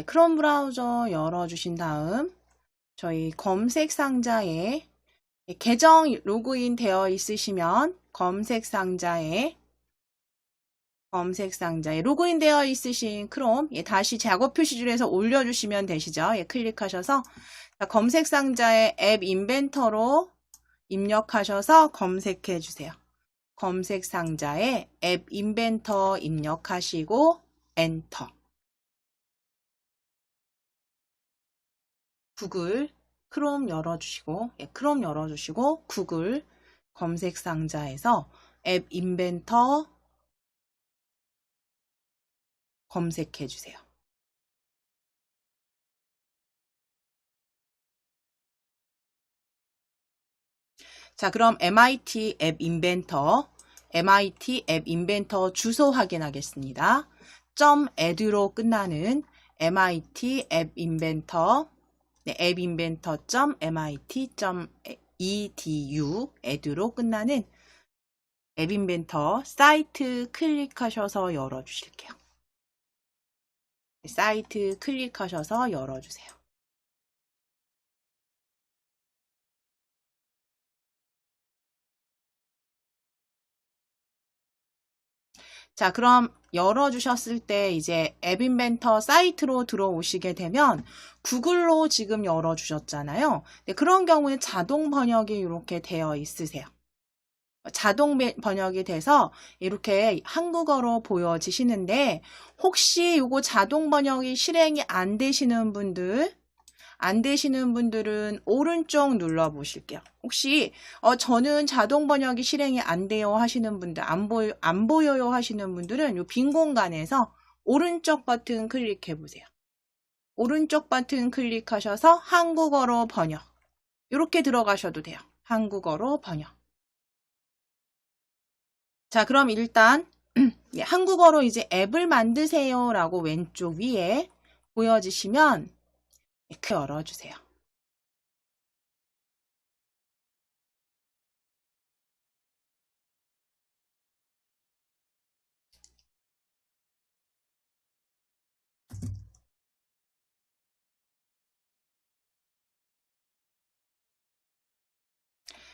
크롬 브라우저 열어주신 다음 저희 검색 상자에 계정 로그인 되어 있으시면 검색 상자에 로그인 되어 있으신 크롬 다시 작업 표시줄에서 올려주시면 되시죠. 클릭하셔서 검색 상자에 앱 인벤터로 입력하셔서 검색해 주세요. 검색 상자에 앱 인벤터 입력하시고 엔터. 구글 크롬 열어주시고 구글 검색 상자에서 앱 인벤터 검색해 주세요. 자, 그럼 MIT 앱 인벤터 주소 확인하겠습니다. .ed로 끝나는 MIT 앱 인벤터 앱 인벤터 .mit.edu ed로 끝나는 앱 인벤터 사이트 클릭하셔서 열어주실게요. 사이트 클릭하셔서 열어주세요. 자, 그럼 열어주셨을 때 이제 앱 인벤터 사이트로 들어오시게 되면 구글로 지금 열어주셨잖아요. 그런 경우에 자동 번역이 이렇게 되어 있으세요. 자동 번역이 돼서 이렇게 한국어로 보여지시는데 혹시 이거 자동 번역이 실행이 안 되시는 분들은 오른쪽 눌러 보실게요. 혹시 저는 자동 번역이 실행이 안 돼요 하시는 분들, 안 보여요 하시는 분들은 이 빈 공간에서 오른쪽 버튼 클릭해 보세요. 오른쪽 버튼 클릭하셔서 한국어로 번역. 이렇게 들어가셔도 돼요. 한국어로 번역. 자, 그럼 일단 한국어로 이제 앱을 만드세요 라고 왼쪽 위에 보여지시면 열어주세요.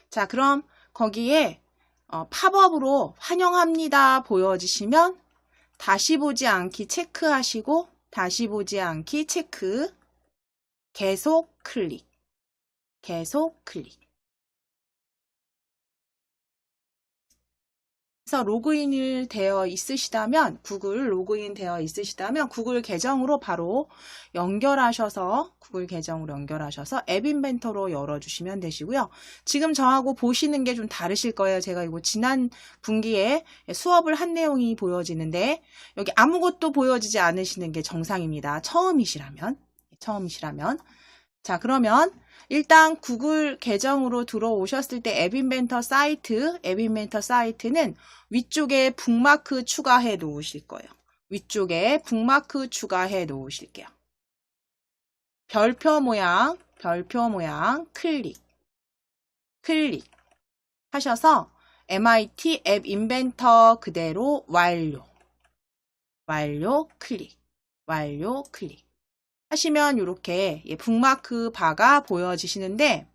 자, 그럼 거기에 팝업으로 환영합니다 보여지시면 다시 보지 않기 체크하시고 다시 보지 않기 체크 계속 클릭 그래서 로그인을 되어 있으시다면 구글 로그인 되어 있으시다면 구글 계정으로 바로 연결하셔서 앱 인벤터로 열어주시면 되시고요. 지금 저하고 보시는 게 좀 다르실 거예요. 제가 이거 지난 분기에 수업을 한 내용이 보여지는데 여기 아무것도 보여지지 않으시는 게 정상입니다. 처음이시라면. 자, 그러면 일단 구글 계정으로 들어오셨을 때 앱 인벤터 사이트는 위쪽에 북마크 추가해 놓으실 거예요. 위쪽에 북마크 추가해 놓으실게요. 별표 모양 클릭 하셔서 MIT 앱 인벤터 그대로 완료 클릭 하시면 이렇게 북마크 바가 보여지시는데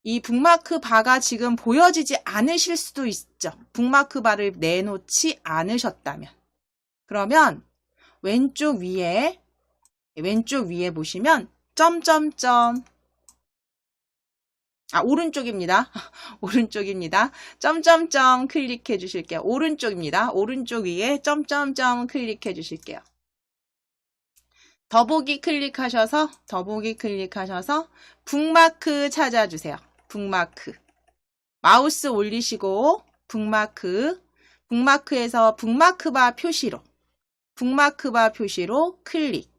이 북마크 바가 지금 보여지지 않으실 수도 있죠. 북마크 바를 내놓지 않으셨다면. 그러면 왼쪽 위에 보시면 오른쪽입니다. 점점점 클릭해 주실게요. 오른쪽입니다. 오른쪽 위에 점점점 클릭해 주실게요. 더보기 클릭하셔서 북마크 찾아주세요. 북마크. 마우스 올리시고 북마크에서 북마크바 표시로 클릭.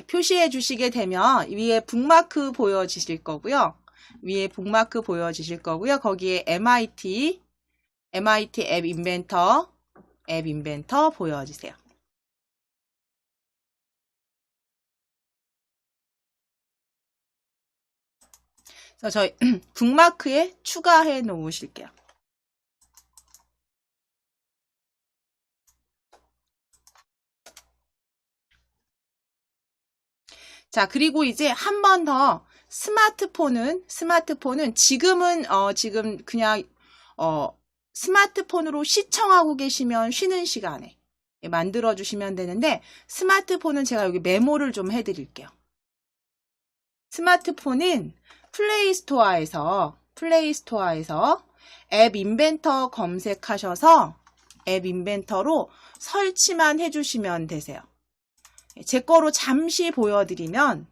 표시해 주시게 되면 위에 북마크 보여지실 거고요. 거기에 MIT 앱 인벤터 보여지세요. 그래서 저희 북마크에 추가해 놓으실게요. 자, 그리고 이제 한 번 더 스마트폰은 지금 그냥 스마트폰으로 시청하고 계시면 쉬는 시간에 만들어 주시면 되는데, 스마트폰은 제가 여기 메모를 좀 해드릴게요. 스마트폰은 플레이스토어에서 앱 인벤터 검색하셔서 앱 인벤터로 설치만 해주시면 되세요. 제 거로 잠시 보여드리면,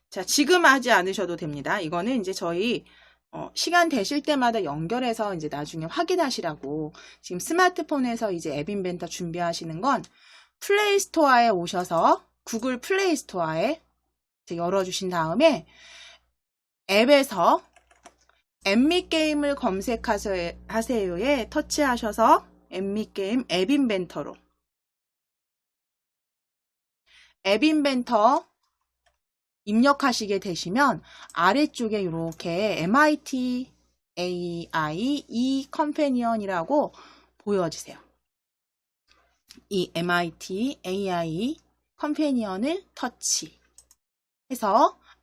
자, 지금 하지 않으셔도 됩니다. 이거는 이제 저희 시간 되실 때마다 연결해서 이제 나중에 확인하시라고. 지금 스마트폰에서 이제 앱 인벤터 준비하시는 건 플레이스토어에 오셔서 구글 플레이스토어에 열어주신 다음에 앱에서 앱미게임을 검색하세요에 터치하셔서 앱미게임 앱 인벤터로 앱 인벤터 입력하시게 되시면 아래쪽에 이렇게 MIT AI E 컴패니언이라고 보여지세요. 이 MIT AI 컴패니언을 터치해서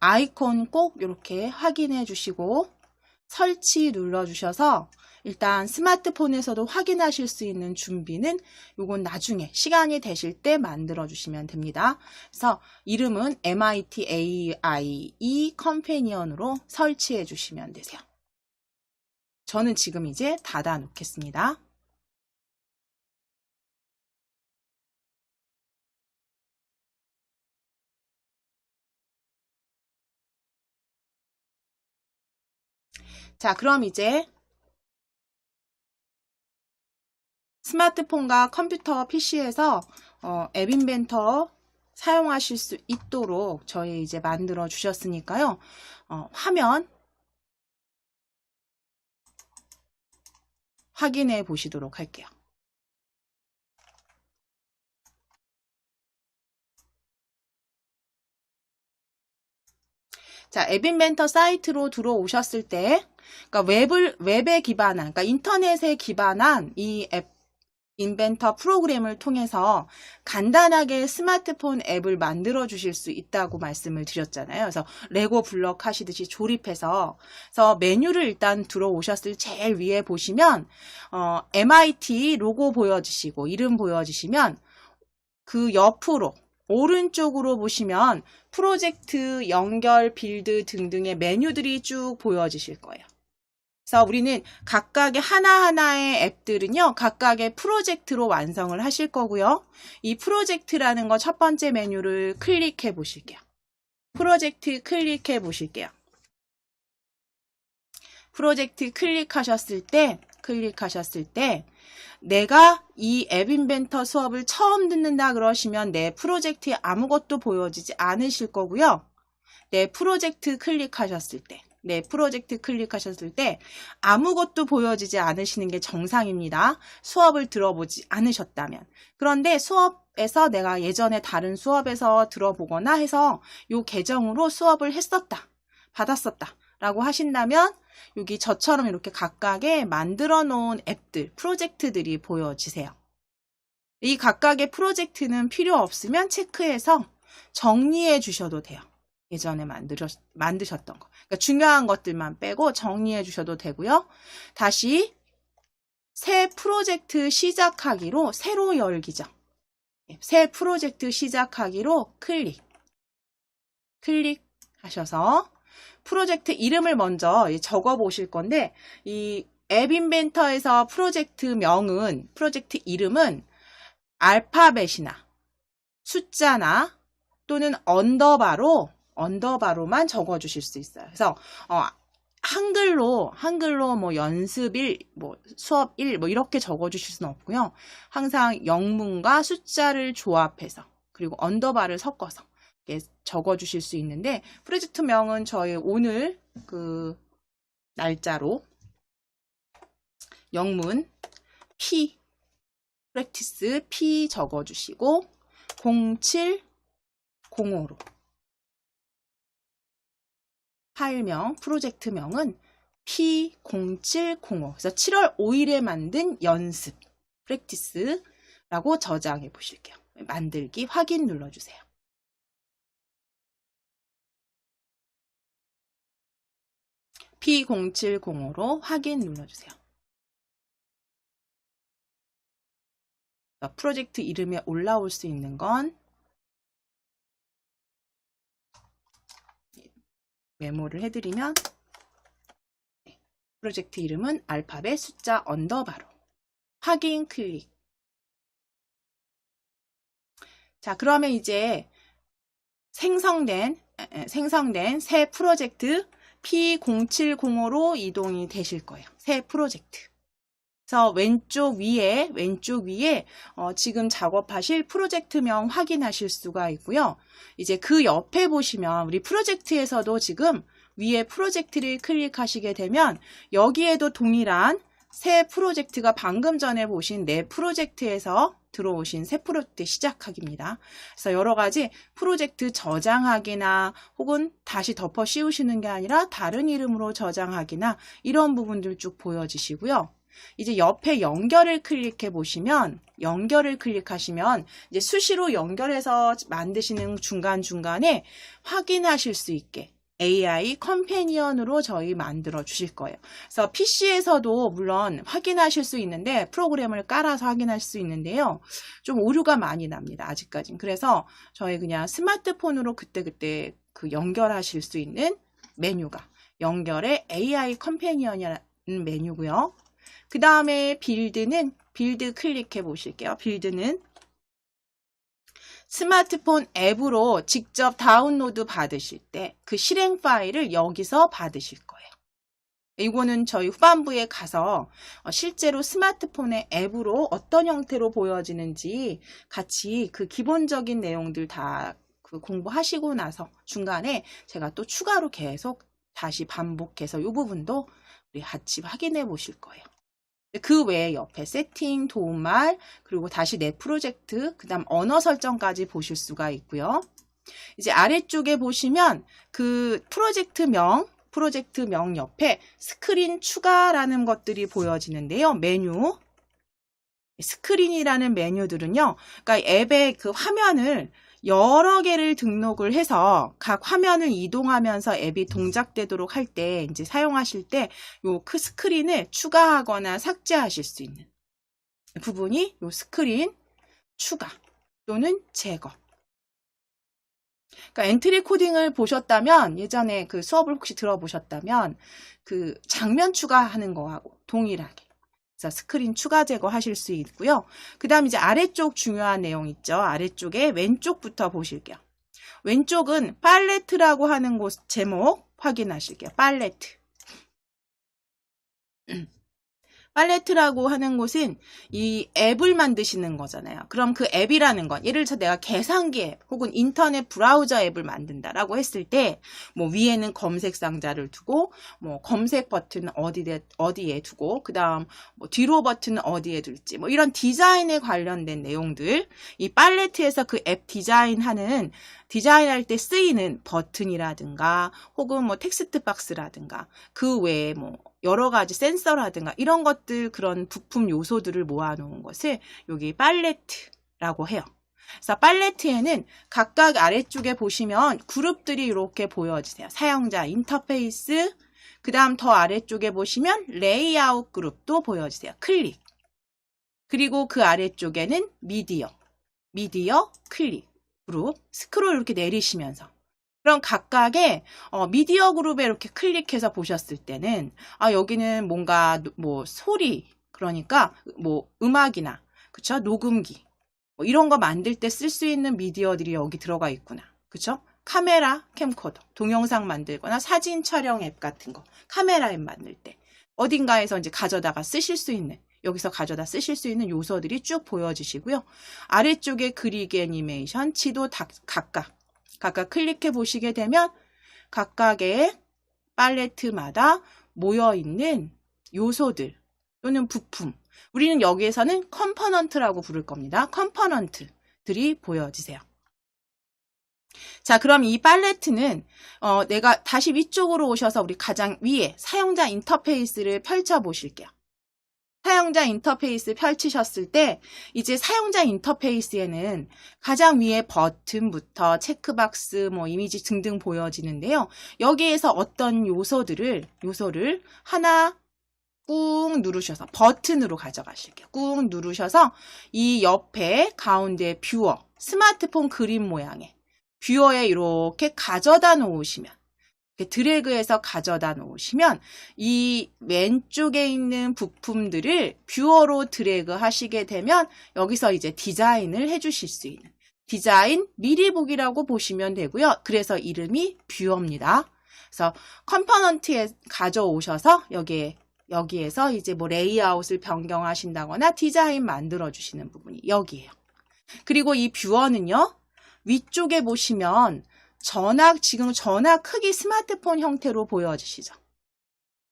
아이콘 꼭 이렇게 확인해 주시고 설치 눌러 주셔서 일단 스마트폰에서도 확인하실 수 있는 준비는 요건 나중에 시간이 되실 때 만들어 주시면 됩니다. 그래서 이름은 MIT AI 컴패니언으로 설치해 주시면 되세요. 저는 지금 이제 닫아 놓겠습니다. 자, 그럼 이제 스마트폰과 컴퓨터 PC에서 앱 인벤터 사용하실 수 있도록 저희 이제 만들어 주셨으니까요. 화면 확인해 보시도록 할게요. 자, 앱 인벤터 사이트로 들어오셨을 때, 그러니까 웹에 기반한, 그러니까 인터넷에 기반한 이 앱 인벤터 프로그램을 통해서 간단하게 스마트폰 앱을 만들어 주실 수 있다고 말씀을 드렸잖아요. 그래서 레고 블럭 하시듯이 조립해서, 그래서 메뉴를 일단 들어오셨을 제일 위에 보시면 MIT 로고 보여지시고 이름 보여지시면 그 옆으로 오른쪽으로 보시면 프로젝트, 연결, 빌드 등등의 메뉴들이 쭉 보여지실 거예요. 그래서 우리는 각각의 하나하나의 앱들은요, 각각의 프로젝트로 완성을 하실 거고요. 이 프로젝트라는 거 첫 번째 메뉴를 클릭해 보실게요. 프로젝트 클릭해 보실게요. 프로젝트 클릭하셨을 때, 내가 이 앱 인벤터 수업을 처음 듣는다 그러시면 내 프로젝트에 아무것도 보여지지 않으실 거고요. 내 프로젝트 클릭하셨을 때 아무것도 보여지지 않으시는 게 정상입니다. 수업을 들어보지 않으셨다면. 그런데 수업에서 내가 예전에 다른 수업에서 들어보거나 해서 이 계정으로 수업을 했었다, 받았었다 라고 하신다면 여기 저처럼 이렇게 각각의 만들어 놓은 앱들, 프로젝트들이 보여지세요. 이 각각의 프로젝트는 필요 없으면 체크해서 정리해 주셔도 돼요. 예전에 만드셨던 거. 그러니까 중요한 것들만 빼고 정리해 주셔도 되고요. 다시 새 프로젝트 시작하기로 새로 열기죠. 새 프로젝트 시작하기로 클릭하셔서 프로젝트 이름을 먼저 적어 보실 건데, 이 앱 인벤터에서 프로젝트 이름은 알파벳이나 숫자나 또는 언더바로만 적어 주실 수 있어요. 그래서 한글로 뭐 연습 1, 뭐 수업 1 뭐 이렇게 적어 주실 수는 없고요. 항상 영문과 숫자를 조합해서 그리고 언더바를 섞어서 적어 주실 수 있는데, 프로젝트명은 저희 오늘 그 날짜로 영문 P 프랙티스 P 적어 주시고 0705로 파일명, 프로젝트명은 P0705. 그래서 7월 5일에 만든 연습, 프랙티스라고 저장해 보실게요. 만들기 확인 눌러주세요. P0705로 확인 눌러주세요. 프로젝트 이름에 올라올 수 있는 건 메모를 해드리면 프로젝트 이름은 알파벳 숫자 언더바로 확인 클릭. 자, 그러면 이제 생성된 새 프로젝트 P0705로 이동이 되실 거예요. 새 프로젝트. 그래서 왼쪽 위에 지금 작업하실 프로젝트명 확인하실 수가 있고요. 이제 그 옆에 보시면 우리 프로젝트에서도 지금 위에 프로젝트를 클릭하시게 되면 여기에도 동일한 새 프로젝트가 방금 전에 보신 내 프로젝트에서 들어오신 새 프로젝트 시작하기입니다. 그래서 여러 가지 프로젝트 저장하기나 혹은 다시 덮어 씌우시는 게 아니라 다른 이름으로 저장하기나 이런 부분들 쭉 보여지시고요. 이제 옆에 연결을 클릭해 보시면 연결을 클릭하시면 이제 수시로 연결해서 만드시는 중간중간에 확인하실 수 있게 AI 컴패니언으로 저희 만들어 주실 거예요. 그래서 PC에서도 물론 확인하실 수 있는데 프로그램을 깔아서 확인할 수 있는데요. 좀 오류가 많이 납니다. 아직까진. 그래서 저희 그냥 스마트폰으로 그때그때 그 연결하실 수 있는 메뉴가 연결의 AI 컴패니언이라는 메뉴고요. 그 다음에 빌드 클릭해 보실게요. 빌드는 스마트폰 앱으로 직접 다운로드 받으실 때 그 실행 파일을 여기서 받으실 거예요. 이거는 저희 후반부에 가서 실제로 스마트폰의 앱으로 어떤 형태로 보여지는지 같이 그 기본적인 내용들 다 그 공부하시고 나서 중간에 제가 또 추가로 계속 다시 반복해서 이 부분도 우리 같이 확인해 보실 거예요. 그 외에 옆에 세팅, 도움말, 그리고 다시 내 프로젝트, 그 다음 언어 설정까지 보실 수가 있고요. 이제 아래쪽에 보시면 그 프로젝트명 옆에 스크린 추가라는 것들이 보여지는데요. 메뉴. 스크린이라는 메뉴들은요. 그러니까 앱의 그 화면을 여러 개를 등록을 해서 각 화면을 이동하면서 앱이 동작되도록 할 때 이제 사용하실 때 요 그 스크린을 추가하거나 삭제하실 수 있는 부분이 요 스크린 추가 또는 제거. 그러니까 엔트리 코딩을 보셨다면 예전에 그 수업을 혹시 들어보셨다면 그 장면 추가하는 거하고 동일하게 스크린 추가 제거 하실 수 있고요. 그 다음 이제 아래쪽 중요한 내용 있죠. 아래쪽에 왼쪽부터 보실게요. 왼쪽은 팔레트라고 하는 곳 제목 확인하실게요. 팔레트. 팔레트라고 하는 곳은 이 앱을 만드시는 거잖아요. 그럼 그 앱이라는 건 예를 들어서 내가 계산기 앱 혹은 인터넷 브라우저 앱을 만든다라고 했을 때 뭐 위에는 검색 상자를 두고 뭐 검색 버튼은 어디에 두고 그다음 뭐 뒤로 버튼은 어디에 둘지 뭐 이런 디자인에 관련된 내용들 이 팔레트에서 그 앱 디자인할 때 쓰이는 버튼이라든가 혹은 뭐 텍스트 박스라든가 그 외에 뭐 여러 가지 센서라든가 이런 것들 그런 부품 요소들을 모아놓은 것을 여기 팔레트라고 해요. 그래서 팔레트에는 각각 아래쪽에 보시면 그룹들이 이렇게 보여지세요. 사용자 인터페이스, 그 다음 더 아래쪽에 보시면 레이아웃 그룹도 보여지세요. 클릭. 그리고 그 아래쪽에는 미디어 클릭 그룹 스크롤 이렇게 내리시면서 그럼 각각의 미디어 그룹에 이렇게 클릭해서 보셨을 때는 여기는 뭔가 뭐 소리 그러니까 뭐 음악이나 그쵸 녹음기 뭐 이런 거 만들 때 쓸 수 있는 미디어들이 여기 들어가 있구나 그쵸 카메라 캠코더 동영상 만들거나 사진 촬영 앱 같은 거 카메라 앱 만들 때 어딘가에서 이제 가져다가 쓰실 수 있는 여기서 가져다 쓰실 수 있는 요소들이 쭉 보여지시고요. 아래쪽에 그리기 애니메이션 지도 각각 클릭해 보시게 되면 각각의 팔레트마다 모여있는 요소들 또는 부품 우리는 여기에서는 컴포넌트라고 부를 겁니다. 컴포넌트들이 보여지세요. 자, 그럼 이 팔레트는 내가 다시 위쪽으로 오셔서 우리 가장 위에 사용자 인터페이스를 펼쳐 보실게요. 사용자 인터페이스 펼치셨을 때 이제 사용자 인터페이스에는 가장 위에 버튼부터 체크박스, 이미지 등등 보여지는데요. 여기에서 어떤 요소를 하나 꾹 누르셔서 버튼으로 가져가실게요. 꾹 누르셔서 이 옆에 가운데 뷰어, 스마트폰 그림 모양의 뷰어에 이렇게 가져다 놓으시면, 이렇게 드래그해서 가져다 놓으시면 이 왼쪽에 있는 부품들을 뷰어로 드래그 하시게 되면 여기서 이제 디자인을 해주실 수 있는 디자인 미리 보기라고 보시면 되고요. 그래서 이름이 뷰어입니다. 그래서 컴포넌트에 가져오셔서 여기에서 이제 레이아웃을 변경하신다거나 디자인 만들어 주시는 부분이 여기예요. 그리고 이 뷰어는요, 위쪽에 보시면 지금 전화 크기 스마트폰 형태로 보여지시죠.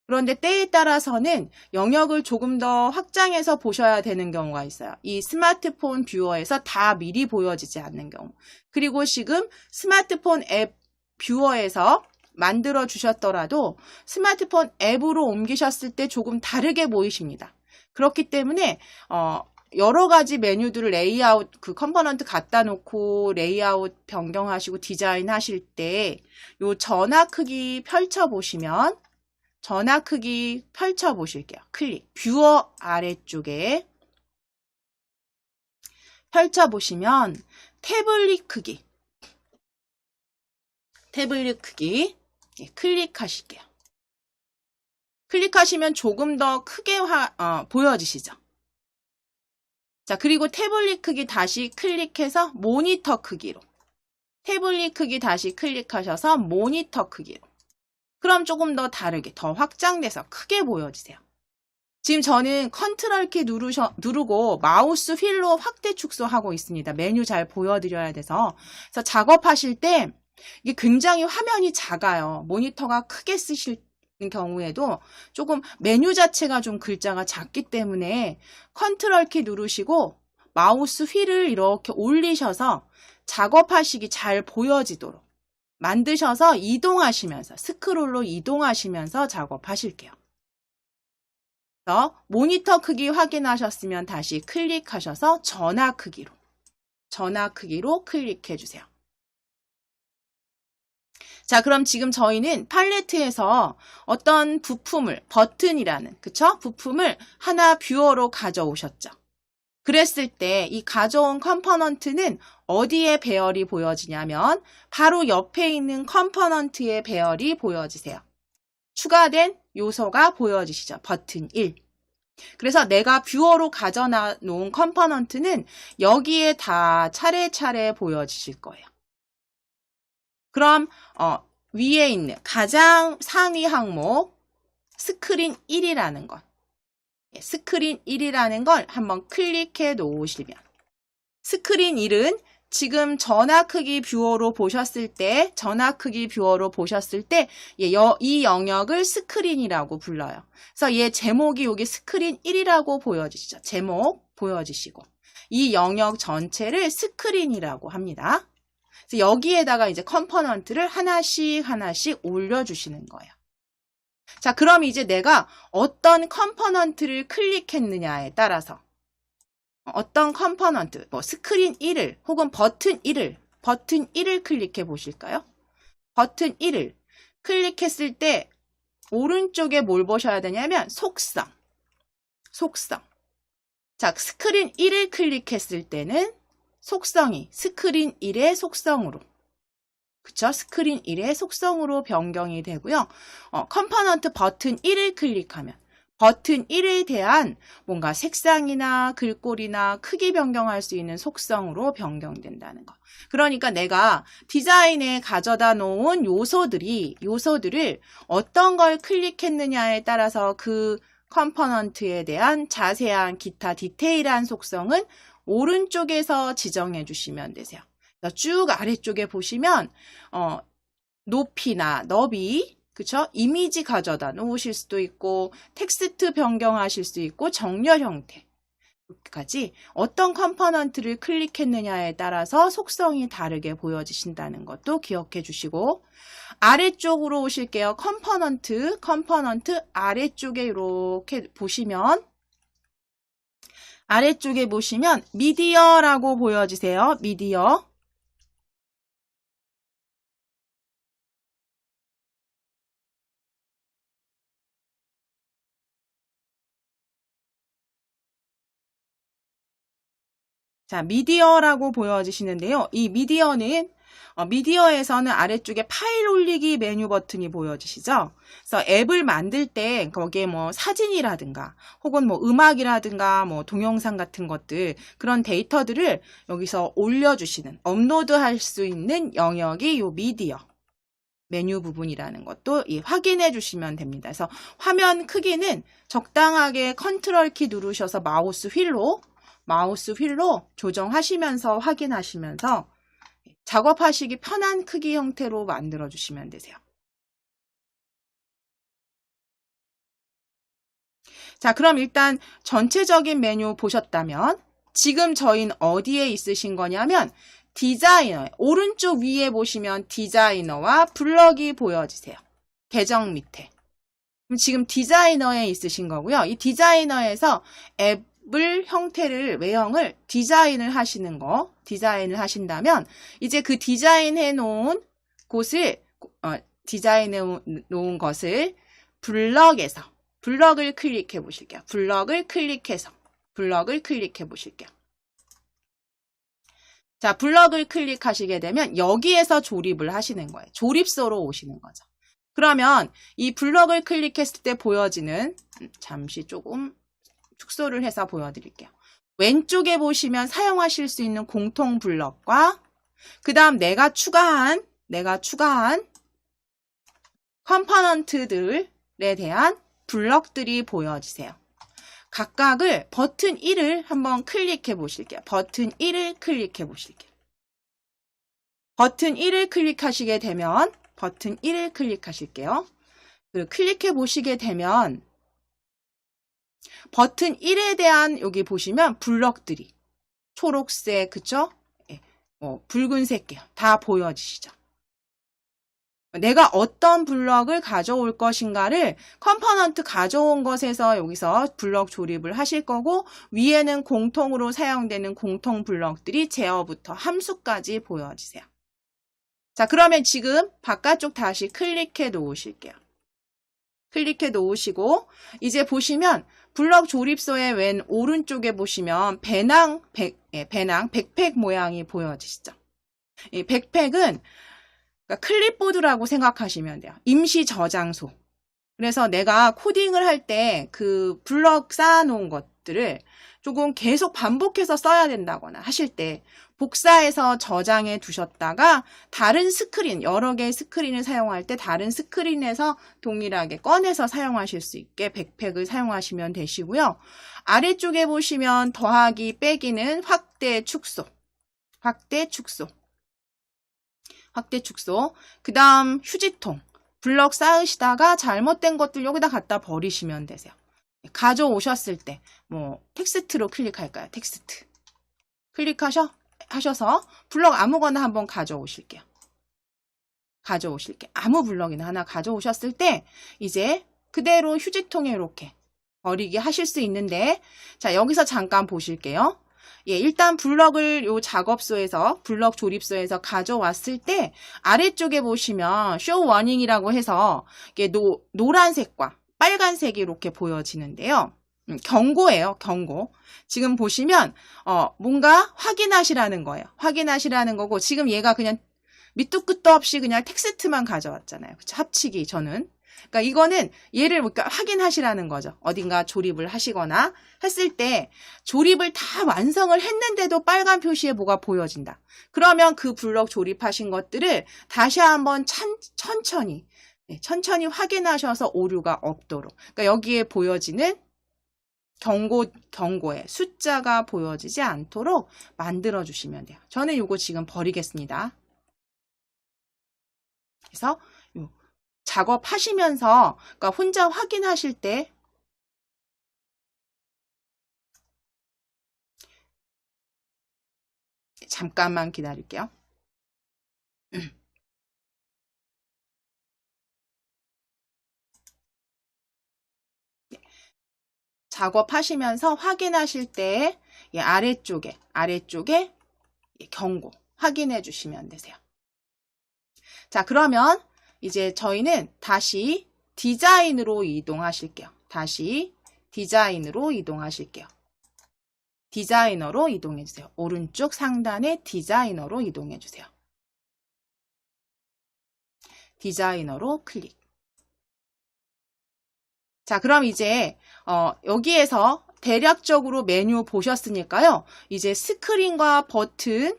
그런데 때에 따라서는 영역을 조금 더 확장해서 보셔야 되는 경우가 있어요. 이 스마트폰 뷰어에서 다 미리 보여지지 않는 경우. 그리고 지금 스마트폰 앱 뷰어에서 만들어 주셨더라도 스마트폰 앱으로 옮기셨을 때 조금 다르게 보이십니다. 그렇기 때문에 여러 가지 메뉴들을 레이아웃, 그 컴포넌트 갖다 놓고 레이아웃 변경하시고 디자인 하실 때 요 전화 크기 펼쳐 보시면, 전화 크기 펼쳐 보실게요. 클릭. 뷰어 아래쪽에 펼쳐 보시면 태블릿 크기 클릭하실게요. 클릭하시면 조금 더 크게 보여지시죠. 자, 그리고 태블릿 크기 다시 클릭해서 모니터 크기로. 태블릿 크기 다시 클릭하셔서 모니터 크기로. 그럼 조금 더 다르게, 더 확장돼서 크게 보여지세요. 지금 저는 컨트롤 키 누르고 마우스 휠로 확대 축소하고 있습니다. 메뉴 잘 보여드려야 돼서. 그래서 작업하실 때 이게 굉장히 화면이 작아요. 모니터가 크게 쓰실 경우에도 조금 메뉴 자체가 좀 글자가 작기 때문에 컨트롤 키 누르시고 마우스 휠을 이렇게 올리셔서 작업하시기 잘 보여지도록 만드셔서 이동하시면서, 스크롤로 이동하시면서 작업하실게요. 그래서 모니터 크기 확인하셨으면 다시 클릭하셔서 전화 크기로 클릭해 주세요. 자, 그럼 지금 저희는 팔레트에서 어떤 부품을, 버튼이라는, 부품을 하나 뷰어로 가져오셨죠. 그랬을 때 이 가져온 컴포넌트는 어디에 배열이 보여지냐면 바로 옆에 있는 컴포넌트의 배열이 보여지세요. 추가된 요소가 보여지시죠. 버튼 1. 그래서 내가 뷰어로 가져다 놓은 컴포넌트는 여기에 다 차례차례 보여지실 거예요. 그럼 위에 있는 가장 상위 항목 스크린 1이라는 것, 스크린 1이라는 걸 한번 클릭해 놓으시면, 스크린 1은 지금 전화 크기 뷰어로 보셨을 때 이 영역을 스크린이라고 불러요. 그래서 얘 제목이 여기 스크린 1이라고 보여지시죠. 제목 보여지시고 이 영역 전체를 스크린이라고 합니다. 그래서 여기에다가 이제 컴포넌트를 하나씩 올려주시는 거예요. 자, 그럼 이제 내가 어떤 컴포넌트를 클릭했느냐에 따라서 어떤 컴포넌트, 스크린 1을 혹은 버튼 1을 클릭해 보실까요? 버튼 1을 클릭했을 때 오른쪽에 뭘 보셔야 되냐면 속성. 자, 스크린 1을 클릭했을 때는 속성이 스크린 1의 속성으로, 스크린 1의 속성으로 변경이 되고요. 컴포넌트 버튼 1을 클릭하면 버튼 1에 대한 뭔가 색상이나 글꼴이나 크기 변경할 수 있는 속성으로 변경된다는 거. 그러니까 내가 디자인에 가져다 놓은 요소들을 어떤 걸 클릭했느냐에 따라서 그 컴포넌트에 대한 자세한 기타 디테일한 속성은 오른쪽에서 지정해 주시면 되세요. 쭉 아래쪽에 보시면 높이나 너비, 이미지 가져다 놓으실 수도 있고 텍스트 변경하실 수 있고 정렬 형태, 이렇게까지 어떤 컴포넌트를 클릭했느냐에 따라서 속성이 다르게 보여지신다는 것도 기억해 주시고, 아래쪽으로 오실게요. 컴포넌트 아래쪽에 이렇게 보시면, 아래쪽에 보시면 미디어라고 보여지세요. 미디어. 자, 미디어라고 보여지시는데요. 이 미디어는 미디어에서는 아래쪽에 파일 올리기 메뉴 버튼이 보여지시죠? 그래서 앱을 만들 때 거기에 뭐 사진이라든가 혹은 뭐 음악이라든가 뭐 동영상 같은 것들, 그런 데이터들을 여기서 올려주시는, 업로드할 수 있는 영역이 이 미디어 메뉴 부분이라는 것도 확인해 주시면 됩니다. 그래서 화면 크기는 적당하게 컨트롤 키 누르셔서 마우스 휠로 조정하시면서 확인하시면서 작업하시기 편한 크기 형태로 만들어 주시면 되세요. 자, 그럼 일단 전체적인 메뉴 보셨다면 지금 저희는 어디에 있으신 거냐면 디자이너, 오른쪽 위에 보시면 디자이너와 블럭이 보여지세요. 계정 밑에. 그럼 지금 디자이너에 있으신 거고요. 이 디자이너에서 앱을 형태를, 외형을 디자인을 하신다면 이제 그 디자인해 놓은 곳을, 디자인해 놓은 것을 블럭을 클릭해 보실게요. 블럭을 클릭해 보실게요. 자, 블럭을 클릭하시게 되면 여기에서 조립을 하시는 거예요. 조립소로 오시는 거죠. 그러면 이 블럭을 클릭했을 때 보여지는, 잠시 조금 축소를 해서 보여드릴게요. 왼쪽에 보시면 사용하실 수 있는 공통 블럭과 그 다음 내가 추가한 컴포넌트들에 대한 블럭들이 보여지세요. 각각을 버튼 1을 한번 클릭해 보실게요. 버튼 1을 클릭해 보실게요. 버튼 1을 클릭하시게 되면, 버튼 1을 클릭하실게요. 클릭해 보시게 되면 버튼 1에 대한, 여기 보시면 블럭들이 초록색, 그쵸? 붉은색이요. 다 보여지시죠? 내가 어떤 블럭을 가져올 것인가를 컴포넌트 가져온 것에서 여기서 블럭 조립을 하실 거고, 위에는 공통으로 사용되는 공통 블럭들이 제어부터 함수까지 보여지세요. 자, 그러면 지금 바깥쪽 다시 클릭해 놓으실게요. 클릭해 놓으시고 이제 보시면 블럭 조립소의 왼 오른쪽에 보시면 백팩 모양이 보여지시죠? 이 백팩은 클립보드라고 생각하시면 돼요. 임시 저장소. 그래서 내가 코딩을 할 때 그 블럭 쌓아놓은 것들을 조금 계속 반복해서 써야 된다거나 하실 때 복사해서 저장해 두셨다가 다른 스크린, 여러 개의 스크린을 사용할 때 다른 스크린에서 동일하게 꺼내서 사용하실 수 있게 백팩을 사용하시면 되시고요. 아래쪽에 보시면 더하기, 빼기는 확대, 축소. 그 다음 휴지통. 블럭 쌓으시다가 잘못된 것들 여기다 갖다 버리시면 되세요. 가져오셨을 때 뭐 텍스트로 클릭할까요? 텍스트. 하셔서 블럭 아무거나 한번 가져오실게요. 아무 블럭이나 하나 가져오셨을 때 이제 그대로 휴지통에 이렇게 버리기 하실 수 있는데, 자, 여기서 잠깐 보실게요. 일단 블럭을 요 작업소에서, 블럭 조립소에서 가져왔을 때 아래쪽에 보시면 show warning이라고 해서 이게 노란색과 빨간색이 이렇게 보여지는데요. 경고예요, 경고. 지금 보시면 뭔가 확인하시라는 거예요. 확인하시라는 거고, 지금 얘가 그냥 밑도 끝도 없이 그냥 텍스트만 가져왔잖아요. 그쵸? 합치기 저는. 그러니까 이거는 얘를 확인하시라는 거죠. 어딘가 조립을 하시거나 했을 때 조립을 다 완성을 했는데도 빨간 표시에 뭐가 보여진다. 그러면 그 블럭 조립하신 것들을 다시 한번 천천히 확인하셔서 오류가 없도록. 그러니까 여기에 보여지는 경고의 숫자가 보여지지 않도록 만들어 주시면 돼요. 저는 이거 지금 버리겠습니다. 그래서 작업하시면서, 그러니까 혼자 확인하실 때 잠깐만 기다릴게요. 작업하시면서 확인하실 때 아래쪽에 경고 확인해 주시면 되세요. 자, 그러면 이제 저희는 다시 디자인으로 이동하실게요. 다시 디자인으로 이동하실게요. 디자이너로 이동해 주세요. 오른쪽 상단에 디자이너로 이동해 주세요. 디자이너로 클릭. 자, 그럼 이제 여기에서 대략적으로 메뉴 보셨으니까요. 이제 스크린과 버튼,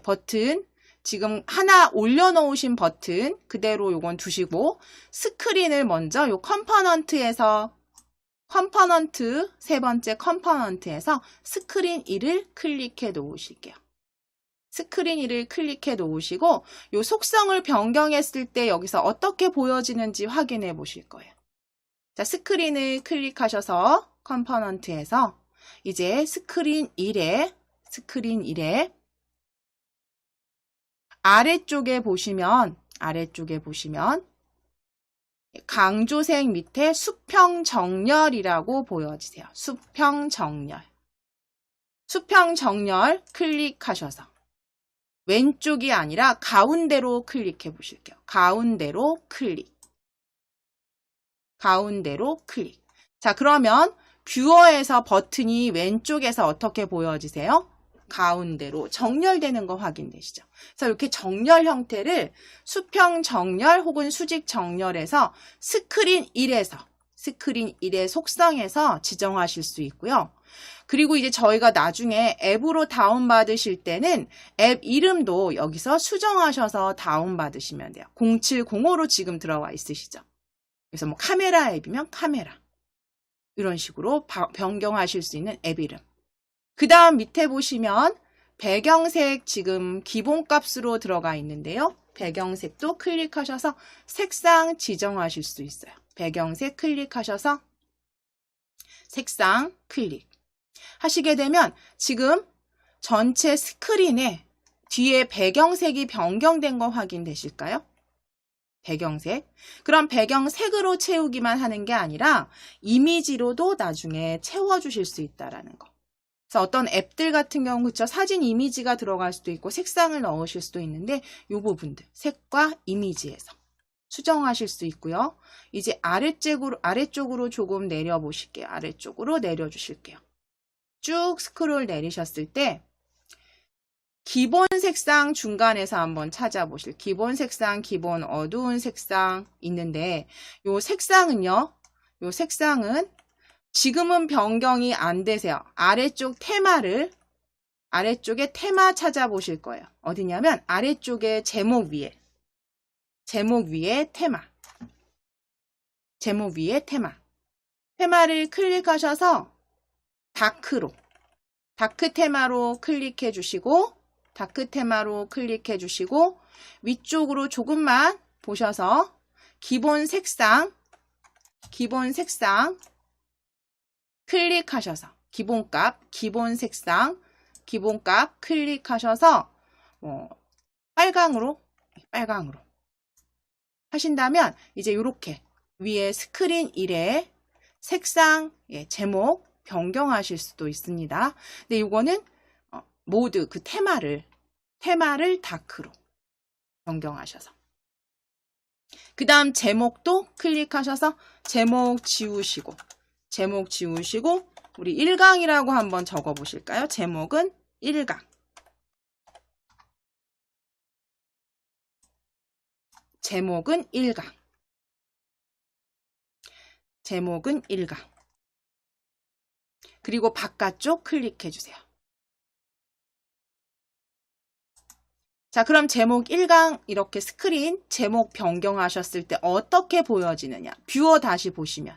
버튼 지금 하나 올려놓으신 버튼 그대로 요건 두시고 스크린을 먼저 요 컴포넌트에서 세 번째 컴포넌트에서 스크린 1을 클릭해 놓으실게요. 스크린 1을 클릭해 놓으시고 요 속성을 변경했을 때 여기서 어떻게 보여지는지 확인해 보실 거예요. 자, 스크린을 클릭하셔서 컴포넌트에서 이제 스크린 1에 아래쪽에 보시면 강조색 밑에 수평 정렬이라고 보여지세요. 수평 정렬 클릭하셔서 왼쪽이 아니라 가운데로 클릭해 보실게요. 가운데로 클릭. 자, 그러면 뷰어에서 버튼이 왼쪽에서 어떻게 보여지세요? 가운데로 정렬되는 거 확인되시죠? 그래서 이렇게 정렬 형태를 수평 정렬 혹은 수직 정렬에서 스크린 1의 속성에서 지정하실 수 있고요. 그리고 이제 저희가 나중에 앱으로 다운받으실 때는 앱 이름도 여기서 수정하셔서 다운받으시면 돼요. 0705로 지금 들어와 있으시죠? 그래서 뭐 카메라 앱이면 카메라. 이런 식으로 변경하실 수 있는 앱 이름. 그 다음 밑에 보시면 배경색 지금 기본값으로 들어가 있는데요. 배경색도 클릭하셔서 색상 지정하실 수 있어요. 배경색 클릭하셔서 색상 클릭 하시게 되면 지금 전체 스크린에 뒤에 배경색이 변경된 거 확인되실까요? 배경색. 그럼 배경색으로 채우기만 하는 게 아니라 이미지로도 나중에 채워주실 수 있다라는 거. 그래서 어떤 앱들 같은 경우 그쵸? 사진 이미지가 들어갈 수도 있고 색상을 넣으실 수도 있는데 이 부분들 색과 이미지에서 수정하실 수 있고요. 이제 아래쪽으로 조금 내려보실게요. 아래쪽으로 내려주실게요. 쭉 스크롤 내리셨을 때 기본 색상 중간에서 한번 찾아보실 기본 색상, 기본 어두운 색상 있는데 요 색상은 지금은 변경이 안 되세요. 아래쪽에 테마 찾아보실 거예요. 어디냐면 아래쪽에 제목 위에 테마를 클릭하셔서 다크 테마로 클릭해 주시고 위쪽으로 조금만 보셔서 기본 색상 클릭하셔서 기본값 클릭하셔서 빨강으로 하신다면 이제 이렇게 위에 스크린 1에 색상 제목 변경하실 수도 있습니다. 근데 이거는 모드 그 테마를 다크로 변경하셔서 그 다음 제목도 클릭하셔서 제목 지우시고 우리 1강이라고 한번 적어 보실까요? 제목은 1강. 제목은 1강. 그리고 바깥쪽 클릭해 주세요. 자, 그럼 제목 1강 이렇게 스크린 제목 변경하셨을 때 어떻게 보여지느냐? 뷰어 다시 보시게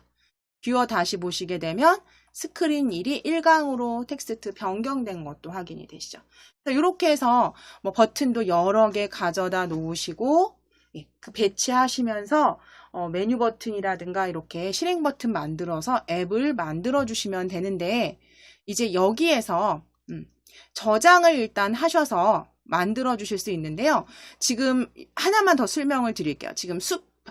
되면 스크린 1이 1강으로 텍스트 변경된 것도 확인이 되시죠. 이렇게 해서 뭐 버튼도 여러 개 가져다 놓으시고 그 배치하시면서 메뉴 버튼이라든가 이렇게 실행 버튼 만들어서 앱을 만들어 주시면 되는데 이제 여기에서 저장을 일단 하셔서 만들어 주실 수 있는데요. 지금 하나만 더 설명을 드릴게요. 지금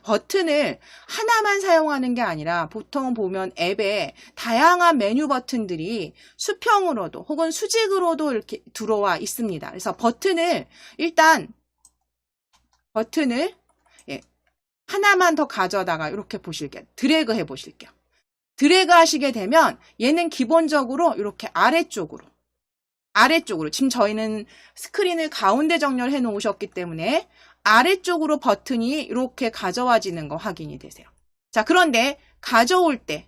버튼을 하나만 사용하는 게 아니라 보통 보면 앱에 다양한 메뉴 버튼들이 수평으로도 혹은 수직으로도 이렇게 들어와 있습니다. 그래서 일단 버튼을 하나만 더 가져다가 이렇게 보실게요. 드래그 해 보실게요. 드래그 하시게 되면 얘는 기본적으로 이렇게 아래쪽으로 지금 저희는 스크린을 가운데 정렬해 놓으셨기 때문에 아래쪽으로 버튼이 이렇게 가져와지는 거 확인이 되세요. 자, 그런데 가져올 때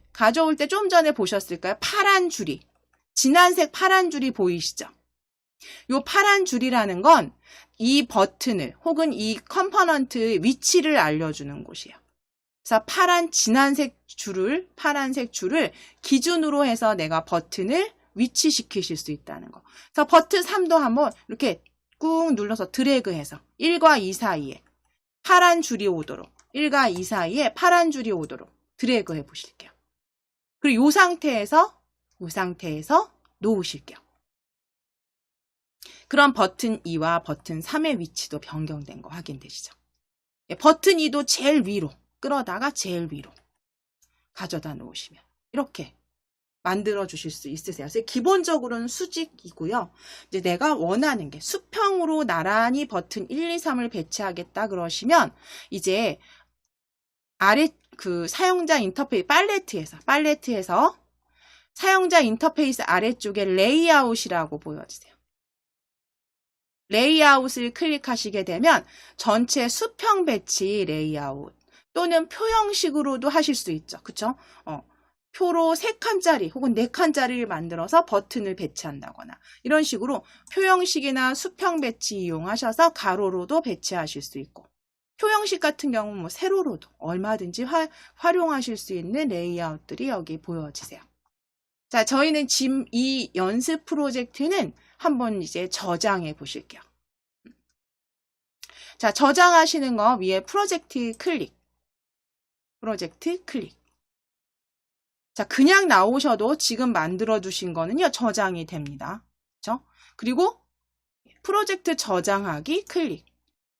좀 전에 보셨을까요? 파란 줄이, 진한색 파란 줄이 보이시죠? 이 파란 줄이라는 건 이 버튼을 혹은 이 컴포넌트의 위치를 알려주는 곳이에요. 그래서 파란색 줄을 기준으로 해서 내가 버튼을 위치시키실 수 있다는 거. 그래서 버튼 3도 한번 이렇게 꾹 눌러서 드래그해서 1과 2 사이에 파란 줄이 오도록 1과 2 사이에 파란 줄이 오도록 드래그 해 보실게요. 그리고 이 상태에서 놓으실게요. 그럼 버튼 2와 버튼 3의 위치도 변경된 거 확인되시죠? 버튼 2도 제일 위로 끌어다가 제일 위로 가져다 놓으시면 이렇게 만들어 주실 수 있으세요. 그래서 기본적으로는 수직이고요. 이제 내가 원하는 게 수평으로 나란히 버튼 1, 2, 3을 배치하겠다 그러시면 이제 아래 사용자 인터페이스 팔레트에서 사용자 인터페이스 아래쪽에 레이아웃이라고 보여지세요. 레이아웃을 클릭하시게 되면 전체 수평 배치 레이아웃 또는 표 형식으로도 하실 수 있죠. 그쵸? 표로 3칸짜리 혹은 4칸짜리를 만들어서 버튼을 배치한다거나 이런 식으로 표 형식이나 수평 배치 이용하셔서 가로로도 배치하실 수 있고 표 형식 같은 경우는 뭐 세로로도 얼마든지 활용하실 수 있는 레이아웃들이 여기 보여지세요. 자, 저희는 지금 이 연습 프로젝트는 한번 이제 저장해 보실게요. 자, 저장하시는 거 위에 프로젝트 클릭. 자, 그냥 나오셔도 지금 만들어 두신 거는요, 저장이 됩니다. 그렇죠? 그리고 프로젝트 저장하기 클릭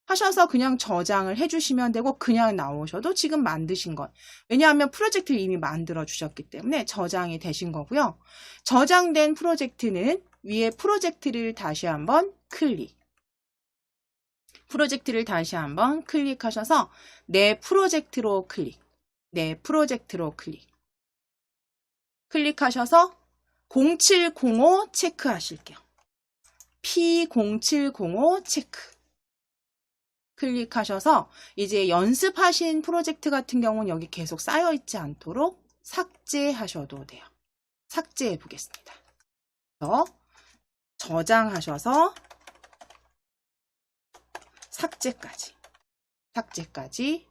하셔서 그냥 저장을 해주시면 되고 그냥 나오셔도 지금 만드신 것. 왜냐하면 프로젝트를 이미 만들어 주셨기 때문에 저장이 되신 거고요. 저장된 프로젝트는 위에 프로젝트를 다시 한번 클릭하셔서 내 프로젝트로 클릭하셔서 0705 체크하실게요. P0705 체크. 클릭하셔서 이제 연습하신 프로젝트 같은 경우는 여기 계속 쌓여 있지 않도록 삭제하셔도 돼요. 삭제해 보겠습니다. 그래서 저장하셔서 삭제까지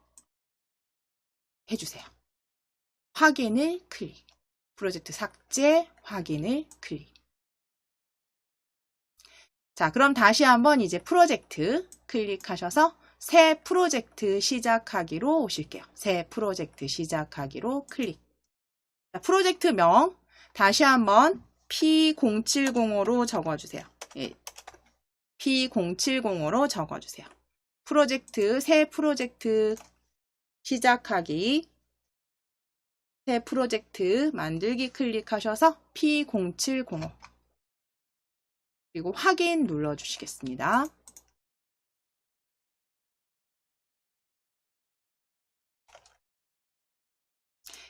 해주세요. 확인을 클릭. 프로젝트 삭제, 확인을 클릭. 자, 그럼 다시 한번 이제 프로젝트 클릭하셔서 새 프로젝트 시작하기로 오실게요. 새 프로젝트 시작하기로 클릭. 자, 프로젝트명 다시 한번 P0705로 적어주세요. 예, P0705로 적어주세요. 새 프로젝트 시작하기, 새 프로젝트 만들기 클릭하셔서 P0705 그리고 확인 눌러주시겠습니다.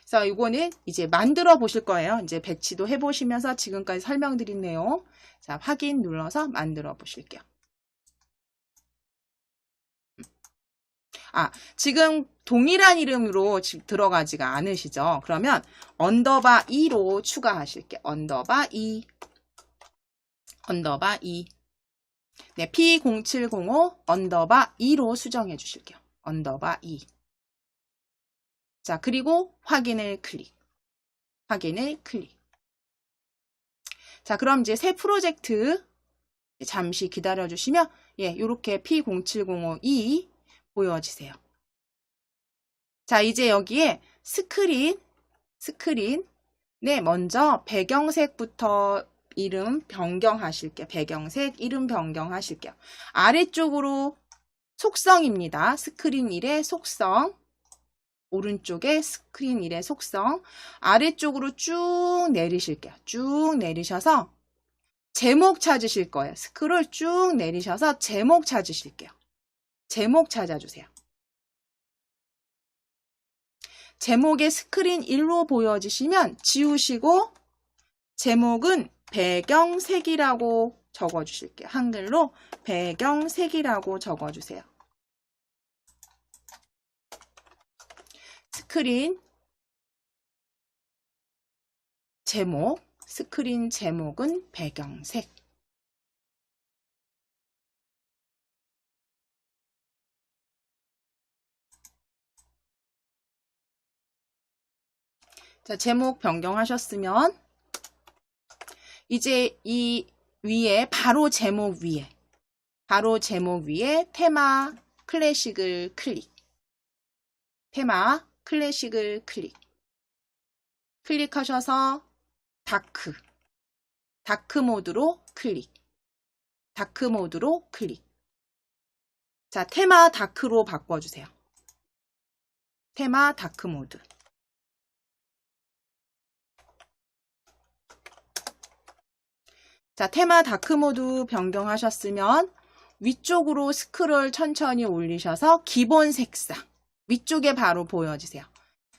그래서 이거는 이제 만들어 보실 거예요. 이제 배치도 해보시면서 지금까지 설명드린 내용. 자, 확인 눌러서 만들어 보실게요. 지금 동일한 이름으로 들어가지가 않으시죠? 그러면 언더바 2로 추가하실게요. 언더바 2. 네, P0705 언더바 2로 수정해 주실게요. 언더바 2. 자, 그리고 확인을 클릭. 자, 그럼 이제 새 프로젝트 잠시 기다려 주시면 이렇게 P0705E 보여지세요. 자, 이제 여기에 스크린에 먼저 배경색부터 이름 변경하실게요. 배경색 이름 변경하실게요. 아래쪽으로 속성입니다. 스크린 1의 속성. 오른쪽에 스크린 1의 속성. 아래쪽으로 쭉 내리실게요. 쭉 내리셔서 제목 찾으실 거예요. 스크롤 쭉 내리셔서 제목 찾으실게요. 제목 찾아주세요. 제목에 스크린 1로 보여지시면 지우시고 제목은 배경색이라고 적어주실게요. 한글로 배경색이라고 적어주세요. 스크린 제목, 스크린 제목은 배경색. 자, 제목 변경하셨으면 이제 이 위에 바로 제목 위에 테마 클래식을 클릭. 테마 클래식을 클릭. 클릭하셔서 다크 모드로 클릭. 다크 모드로 클릭. 자, 테마 다크로 바꿔주세요. 테마 다크 모드. 자, 테마 다크 모드 변경하셨으면 위쪽으로 스크롤 천천히 올리셔서 기본 색상. 위쪽에 바로 보여지세요.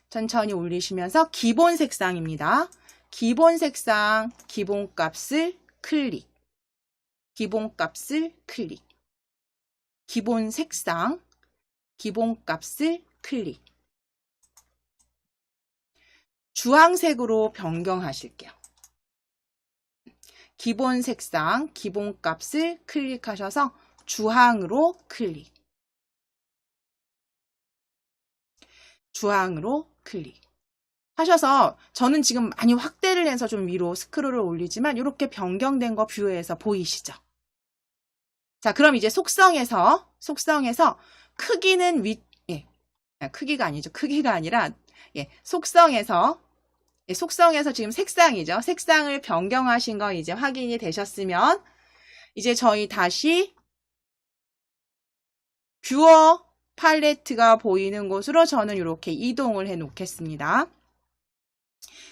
천천히 올리시면서 기본 색상입니다. 기본 색상, 기본값을 클릭. 기본값을 클릭. 기본 색상, 기본값을 클릭. 주황색으로 변경하실게요. 기본 색상, 기본값을 클릭하셔서 주황으로 클릭. 주황으로 클릭. 하셔서 저는 지금 많이 확대를 해서 좀 위로 스크롤을 올리지만 이렇게 변경된 거 뷰에서 보이시죠? 자, 그럼 이제 속성에서 크기는 크기가 아니죠. 크기가 아니라 속성에서 지금 색상이죠. 색상을 변경하신 거 이제 확인이 되셨으면 이제 저희 다시 뷰어 팔레트가 보이는 곳으로 저는 이렇게 이동을 해 놓겠습니다.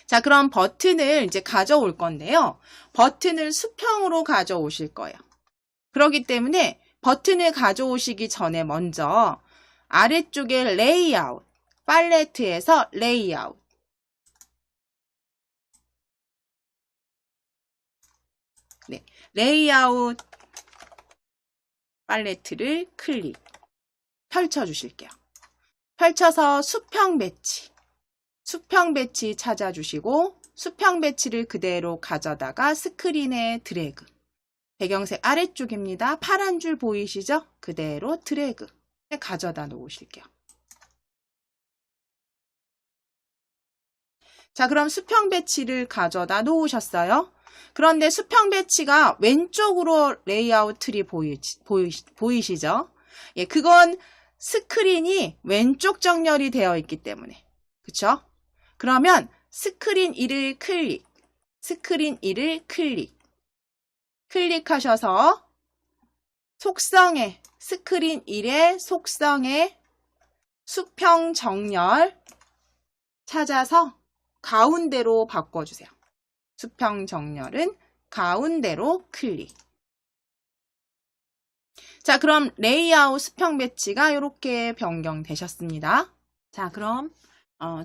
자, 그럼 버튼을 이제 가져올 건데요. 버튼을 수평으로 가져오실 거예요. 그렇기 때문에 버튼을 가져오시기 전에 먼저 아래쪽에 레이아웃, 팔레트에서 레이아웃. 레이아웃 팔레트를 클릭. 펼쳐주실게요. 펼쳐서 수평 배치 찾아주시고 수평 배치를 그대로 가져다가 스크린에 드래그. 배경색 아래쪽입니다. 파란 줄 보이시죠? 그대로 드래그. 가져다 놓으실게요. 자, 그럼 수평 배치를 가져다 놓으셨어요. 그런데 수평 배치가 왼쪽으로 레이아웃 틀이 보이시죠? 예, 그건 스크린이 왼쪽 정렬이 되어 있기 때문에. 그쵸? 그러면 스크린 1을 클릭. 스크린 1을 클릭. 클릭하셔서 속성에, 스크린 1의 속성에 수평 정렬 찾아서 가운데로 바꿔주세요. 수평 정렬은 가운데로 클릭. 자, 그럼 레이아웃 수평 배치가 이렇게 변경되셨습니다. 자, 그럼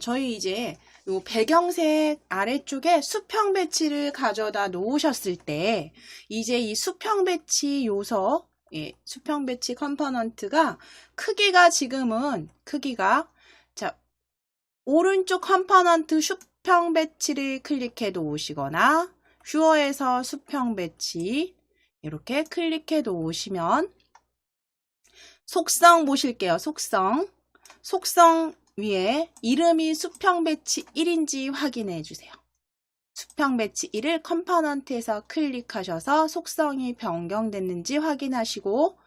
저희 이제 요 배경색 아래쪽에 수평 배치를 가져다 놓으셨을 때 이제 이 수평 배치 요소, 수평 배치 컴포넌트가 크기가 자, 오른쪽 컴포넌트 수평 배치를 클릭해 놓으시거나 뷰어에서 수평 배치 이렇게 클릭해 놓으시면 속성 보실게요. 속성 위에 이름이 수평 배치 1인지 확인해 주세요. 수평 배치 1을 컴포넌트에서 클릭하셔서 속성이 변경됐는지 확인하시고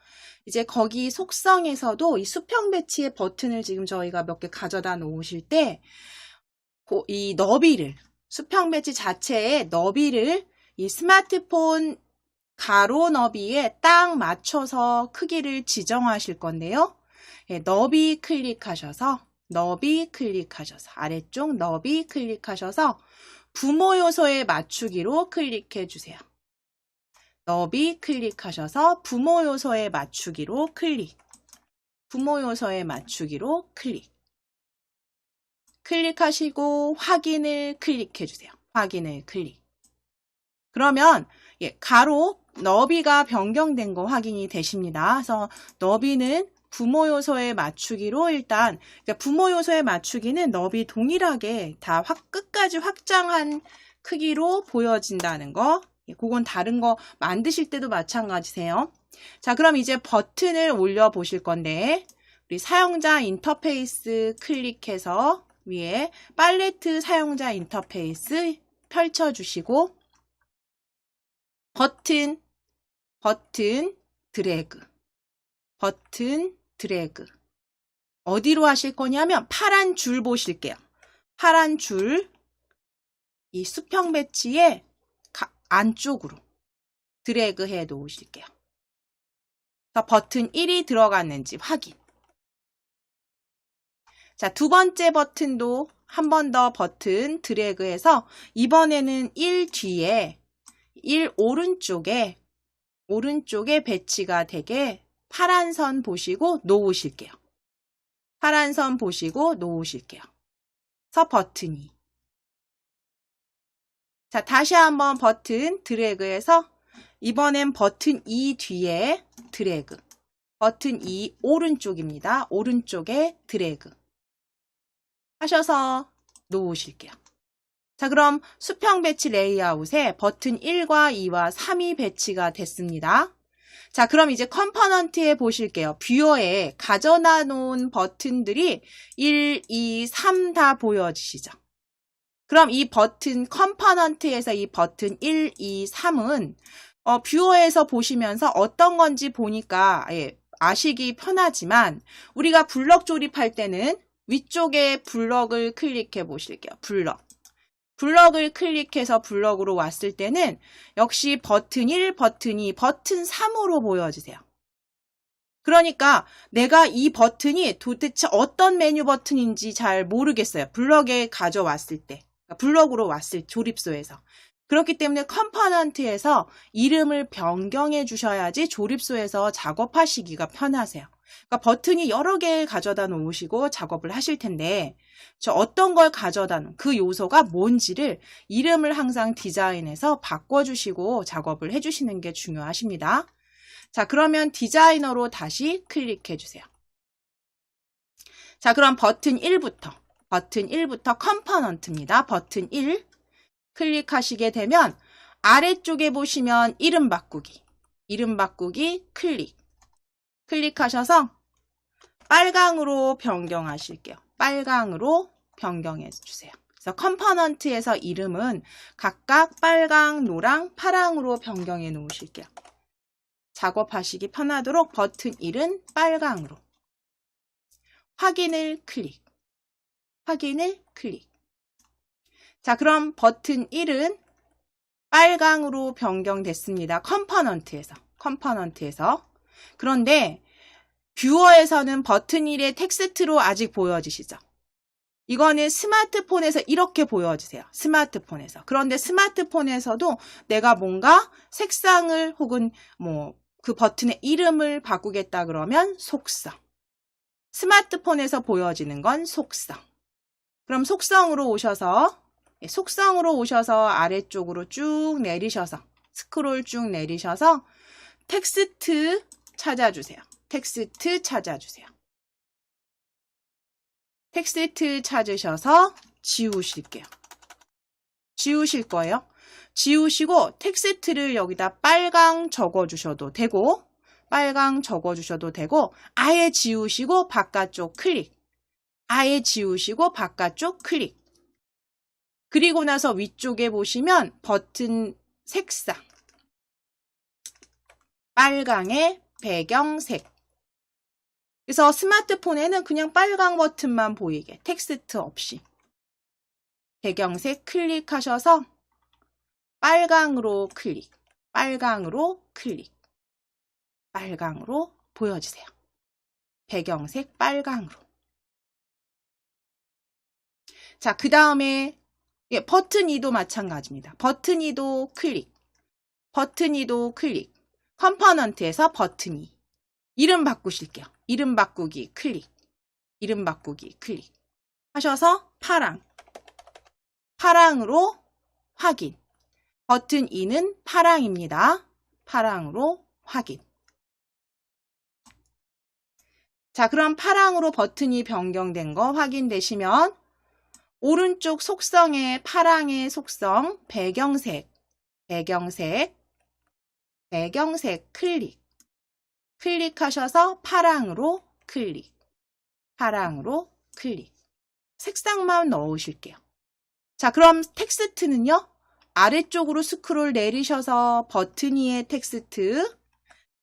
이제 거기 속성에서도 이 수평 배치의 버튼을 지금 저희가 몇 개 가져다 놓으실 때 이 너비를 수평 배치 자체의 너비를 이 스마트폰 가로 너비에 딱 맞춰서 크기를 지정하실 건데요. 예, 너비 클릭하셔서 아래쪽 너비 클릭하셔서 부모 요소에 맞추기로 클릭해 주세요. 너비 클릭하셔서 부모 요소에 맞추기로 클릭. 부모 요소에 맞추기로 클릭. 클릭하시고 확인을 클릭해 주세요. 확인을 클릭. 그러면 가로 너비가 변경된 거 확인이 되십니다. 그래서 너비는 부모 요소에 맞추기로 일단 부모 요소에 맞추기는 너비 동일하게 다 끝까지 확장한 크기로 보여진다는 거. 그건 다른 거 만드실 때도 마찬가지세요. 자, 그럼 이제 버튼을 올려 보실 건데 우리 사용자 인터페이스 클릭해서 위에 팔레트 사용자 인터페이스 펼쳐주시고 버튼 드래그 어디로 하실 거냐면 파란 줄 보실게요. 파란 줄 이 수평 배치의 안쪽으로 드래그 해 놓으실게요. 버튼 1이 들어갔는지 확인. 자, 두 번째 버튼도 한 번 더 버튼 드래그해서 이번에는 1 뒤에 1 오른쪽에 배치가 되게 파란 선 보시고 놓으실게요. 파란 선 보시고 놓으실게요. 그래서 버튼 2. 자, 다시 한번 버튼 드래그해서 이번엔 버튼 2 뒤에 드래그. 버튼 2 오른쪽입니다. 오른쪽에 드래그. 하셔서 놓으실게요. 자, 그럼 수평 배치 레이아웃에 버튼 1과 2와 3이 배치가 됐습니다. 자, 그럼 이제 컴포넌트에 보실게요. 뷰어에 가져다 놓은 버튼들이 1, 2, 3 다 보여지시죠? 그럼 이 버튼 컴포넌트에서 이 버튼 1, 2, 3은 뷰어에서 보시면서 어떤 건지 보니까 아시기 편하지만 우리가 블럭 조립할 때는 위쪽에 블럭을 클릭해 보실게요. 블럭을 클릭해서 블럭으로 왔을 때는 역시 버튼 1, 버튼 2, 버튼 3으로 보여지세요. 그러니까 내가 이 버튼이 도대체 어떤 메뉴 버튼인지 잘 모르겠어요. 블럭에 가져왔을 때. 블럭으로 왔을 조립소에서. 그렇기 때문에 컴포넌트에서 이름을 변경해 주셔야지 조립소에서 작업하시기가 편하세요. 그러니까 버튼이 여러 개 가져다 놓으시고 작업을 하실 텐데 어떤 걸 가져다 놓은 그 요소가 뭔지를 이름을 항상 디자인해서 바꿔주시고 작업을 해주시는 게 중요하십니다. 자, 그러면 디자이너로 다시 클릭해 주세요. 자, 그럼 버튼 1부터 컴포넌트입니다. 버튼 1 클릭하시게 되면 아래쪽에 보시면 이름 바꾸기 클릭하셔서 빨강으로 변경하실게요. 빨강으로 변경해 주세요. 그래서 컴포넌트에서 이름은 각각 빨강, 노랑, 파랑으로 변경해 놓으실게요. 작업하시기 편하도록 버튼 1은 빨강으로. 확인을 클릭. 자, 그럼 버튼 1은 빨강으로 변경됐습니다. 컴포넌트에서. 그런데 뷰어에서는 버튼 1의 텍스트로 아직 보여지시죠? 이거는 스마트폰에서 이렇게 보여지세요. 스마트폰에서. 그런데 스마트폰에서도 내가 뭔가 색상을 혹은 그 버튼의 이름을 바꾸겠다 그러면 속성. 스마트폰에서 보여지는 건 속성. 그럼 속성으로 오셔서 아래쪽으로 쭉 내리셔서 스크롤 쭉 내리셔서 텍스트 찾아주세요. 텍스트 찾으셔서 지우실 거예요. 지우시고 텍스트를 여기다 빨강 적어주셔도 되고 아예 지우시고 바깥쪽 클릭. 그리고 나서 위쪽에 보시면 버튼 색상. 빨강의 배경색. 그래서 스마트폰에는 그냥 빨강 버튼만 보이게 텍스트 없이 배경색 클릭하셔서 빨강으로 클릭, 빨강으로 클릭, 빨강으로 보여주세요. 배경색 빨강으로. 자, 그 다음에 버튼 2도 마찬가지입니다. 버튼 2도 클릭, 버튼 2도 클릭, 컴포넌트에서 버튼 2. 이름 바꾸실게요. 이름 바꾸기 클릭, 이름 바꾸기 클릭 하셔서 파랑, 파랑으로 확인. 버튼 2는 파랑입니다. 파랑으로 확인. 자, 그럼 파랑으로 버튼이 변경된 거 확인되시면 오른쪽 속성에 파랑의 속성 배경색, 배경색, 배경색 클릭, 클릭하셔서 파랑으로 클릭, 파랑으로 클릭. 색상만 넣으실게요. 자, 그럼 텍스트는요. 아래쪽으로 스크롤 내리셔서 버튼 위에 텍스트,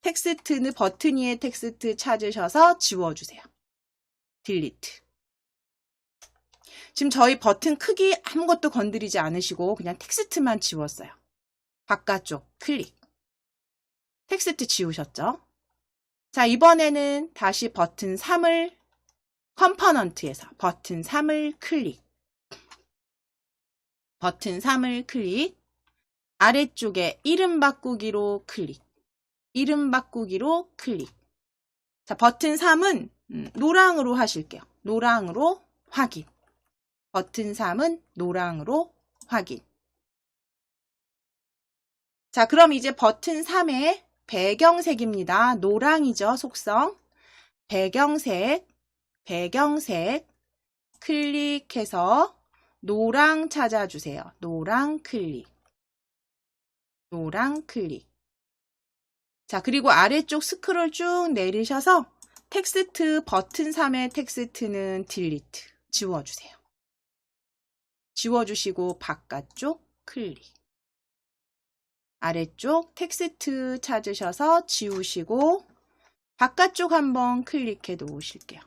텍스트는 버튼 위에 텍스트 찾으셔서 지워주세요. 딜리트. 지금 저희 버튼 크기 아무것도 건드리지 않으시고 그냥 텍스트만 지웠어요. 바깥쪽 클릭. 텍스트 지우셨죠? 자, 이번에는 다시 버튼 3을 컴포넌트에서 버튼 3을 클릭. 버튼 3을 클릭. 아래쪽에 이름 바꾸기로 클릭. 이름 바꾸기로 클릭. 자, 버튼 3은 노랑으로 하실게요. 노랑으로 확인. 버튼 3은 노랑으로 확인. 자, 그럼 이제 버튼 3의 배경색입니다. 노랑이죠, 속성. 배경색, 배경색 클릭해서 노랑 찾아주세요. 노랑 클릭. 노랑 클릭. 자, 그리고 아래쪽 스크롤 쭉 내리셔서 텍스트 버튼 3의 텍스트는 딜리트. 지워주세요. 지워주시고 바깥쪽 클릭. 아래쪽 텍스트 찾으셔서 지우시고 바깥쪽 한번 클릭해 놓으실게요.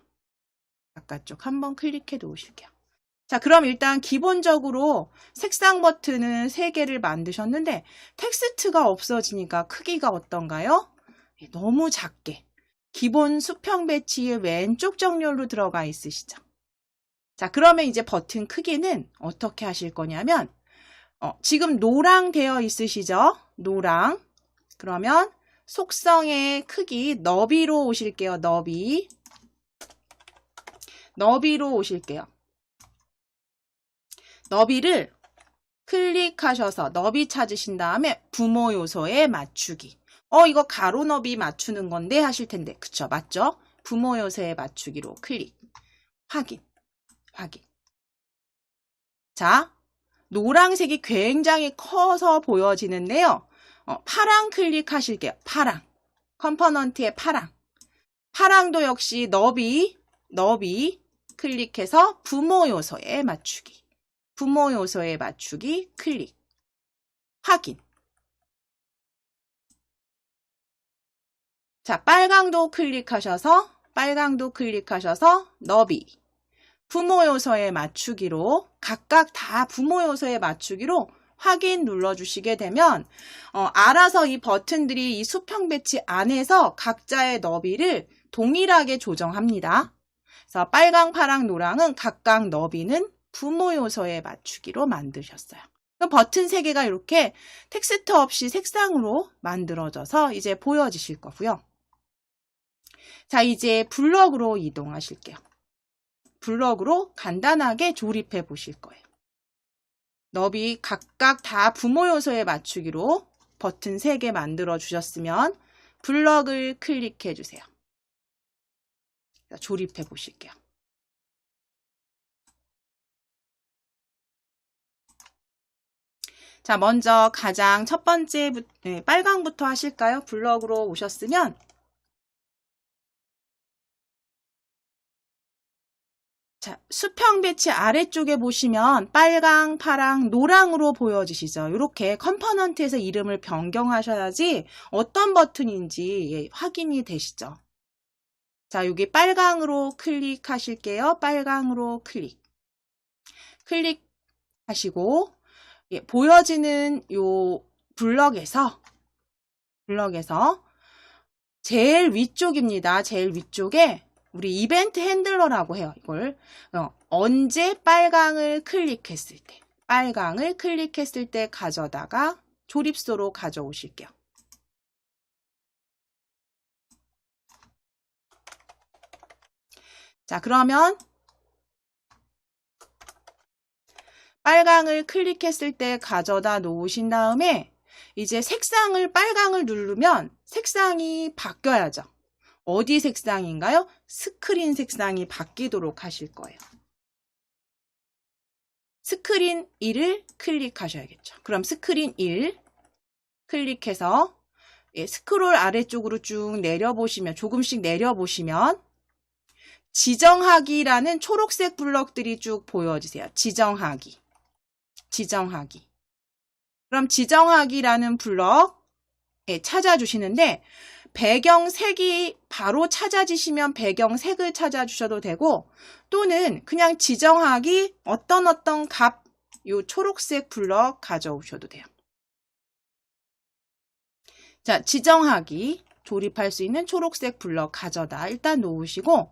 바깥쪽 한번 클릭해 놓으실게요. 자, 그럼 일단 기본적으로 색상 버튼은 3개를 만드셨는데 텍스트가 없어지니까 크기가 어떤가요? 너무 작게. 기본 수평 배치의 왼쪽 정렬로 들어가 있으시죠? 자, 그러면 이제 버튼 크기는 어떻게 하실 거냐면 지금 노랑 되어 있으시죠? 노랑. 그러면 속성의 크기 너비로 오실게요. 너비. 너비로 오실게요. 너비를 클릭하셔서 너비 찾으신 다음에 부모 요소에 맞추기. 이거 가로 너비 맞추는 건데 하실 텐데. 그쵸? 맞죠? 부모 요소에 맞추기로 클릭. 확인. 확인. 자, 노란색이 굉장히 커서 보여지는데요. 파랑 클릭하실게요. 파랑. 컴포넌트의 파랑. 파랑도 역시 너비 클릭해서 부모 요소에 맞추기. 부모 요소에 맞추기 클릭. 확인. 자, 빨강도 클릭하셔서 너비. 부모 요소에 맞추기로 각각 다 부모 요소에 맞추기로 확인 눌러주시게 되면 알아서 이 버튼들이 이 수평 배치 안에서 각자의 너비를 동일하게 조정합니다. 그래서 빨강, 파랑, 노랑은 각각 너비는 부모 요소에 맞추기로 만드셨어요. 버튼 3개가 이렇게 텍스트 없이 색상으로 만들어져서 이제 보여지실 거고요. 자, 이제 블럭으로 이동하실게요. 블럭으로 간단하게 조립해 보실 거예요. 너비 각각 다 부모 요소에 맞추기로 버튼 3개 만들어 주셨으면 블럭을 클릭해 주세요. 조립해 보실게요. 자, 먼저 가장 첫 번째 빨강부터 하실까요? 블럭으로 오셨으면 자, 수평 배치 아래쪽에 보시면 빨강, 파랑, 노랑으로 보여지시죠? 이렇게 컴포넌트에서 이름을 변경하셔야지 어떤 버튼인지 확인이 되시죠? 자, 여기 빨강으로 클릭하실게요. 빨강으로 클릭. 클릭하시고 보여지는 요 블럭에서 제일 위쪽입니다. 제일 위쪽에 우리 이벤트 핸들러라고 해요. 이걸 언제 빨강을 클릭했을 때 가져다가 조립소로 가져오실게요. 자, 그러면 빨강을 클릭했을 때 가져다 놓으신 다음에 이제 빨강을 누르면 색상이 바뀌어야죠. 어디 색상인가요? 스크린 색상이 바뀌도록 하실 거예요. 스크린 1을 클릭하셔야겠죠. 그럼 스크린 1 클릭해서 스크롤 아래쪽으로 쭉 내려보시면, 조금씩 내려보시면 지정하기라는 초록색 블럭들이 쭉 보여지세요. 지정하기. 그럼 지정하기라는 블럭 찾아주시는데, 배경색이 바로 찾아지시면 배경색을 찾아주셔도 되고, 또는 그냥 지정하기 어떤 값, 요 초록색 블럭 가져오셔도 돼요. 자, 지정하기 조립할 수 있는 초록색 블럭 가져다 일단 놓으시고,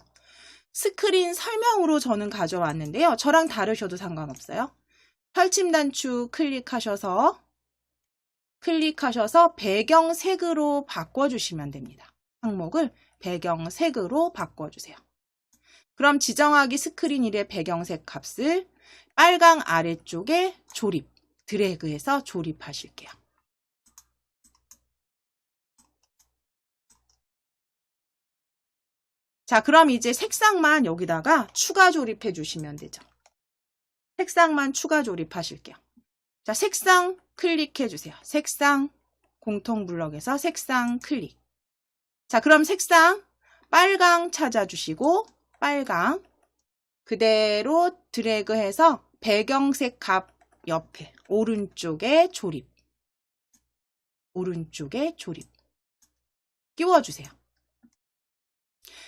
스크린 설명으로 저는 가져왔는데요. 저랑 다르셔도 상관없어요. 펼침 단추 클릭하셔서 배경색으로 바꿔주시면 됩니다. 항목을 배경색으로 바꿔주세요. 그럼 지정하기 스크린 1의 배경색 값을 빨강 아래쪽에 드래그해서 조립하실게요. 자, 그럼 이제 색상만 여기다가 추가 조립해 주시면 되죠. 색상만 추가 조립하실게요. 자, 색상 클릭해 주세요. 색상 공통 블럭에서 색상 클릭. 자, 그럼 색상 빨강 찾아주시고, 빨강 그대로 드래그해서 배경색 값 옆에 오른쪽에 조립 끼워주세요.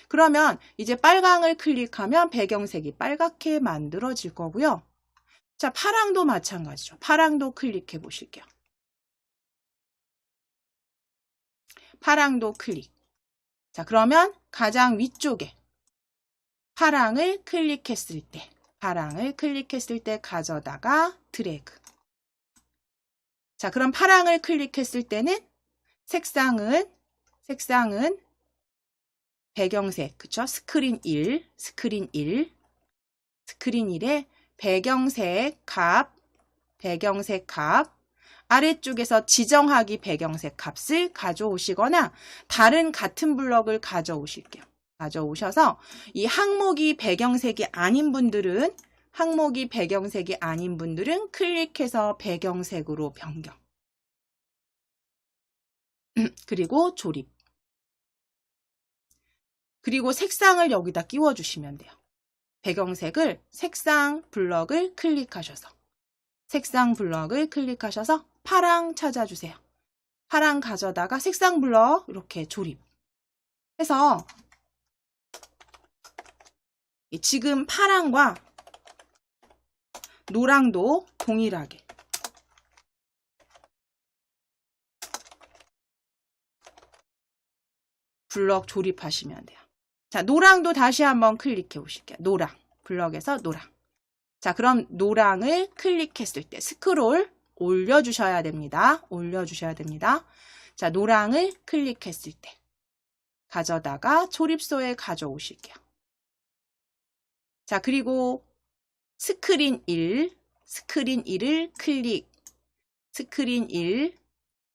그러면 이제 빨강을 클릭하면 배경색이 빨갛게 만들어질 거고요. 자, 파랑도 마찬가지죠. 파랑도 클릭해 보실게요. 파랑도 클릭. 자, 그러면 가장 위쪽에 파랑을 클릭했을 때 가져다가 드래그. 자, 그럼 파랑을 클릭했을 때는 색상은 배경색, 그쵸? 스크린 1에 배경색 값 아래쪽에서 지정하기 배경색 값을 가져오시거나 다른 같은 블럭을 가져오셔서 이 항목이 배경색이 아닌 분들은 클릭해서 배경색으로 변경. 그리고 조립. 그리고 색상을 여기다 끼워주시면 돼요. 배경색을 색상 블럭을 클릭하셔서 파랑 찾아주세요. 파랑 가져다가 색상 블럭 이렇게 조립해서 지금 파랑과 노랑도 동일하게 블럭 조립하시면 돼요. 자, 노랑도 다시 한번 클릭해 보실게요. 노랑, 블럭에서 노랑. 자, 그럼 노랑을 클릭했을 때 스크롤 올려주셔야 됩니다. 자, 노랑을 클릭했을 때 가져다가 조립소에 가져오실게요. 자, 그리고 스크린 1을 스크린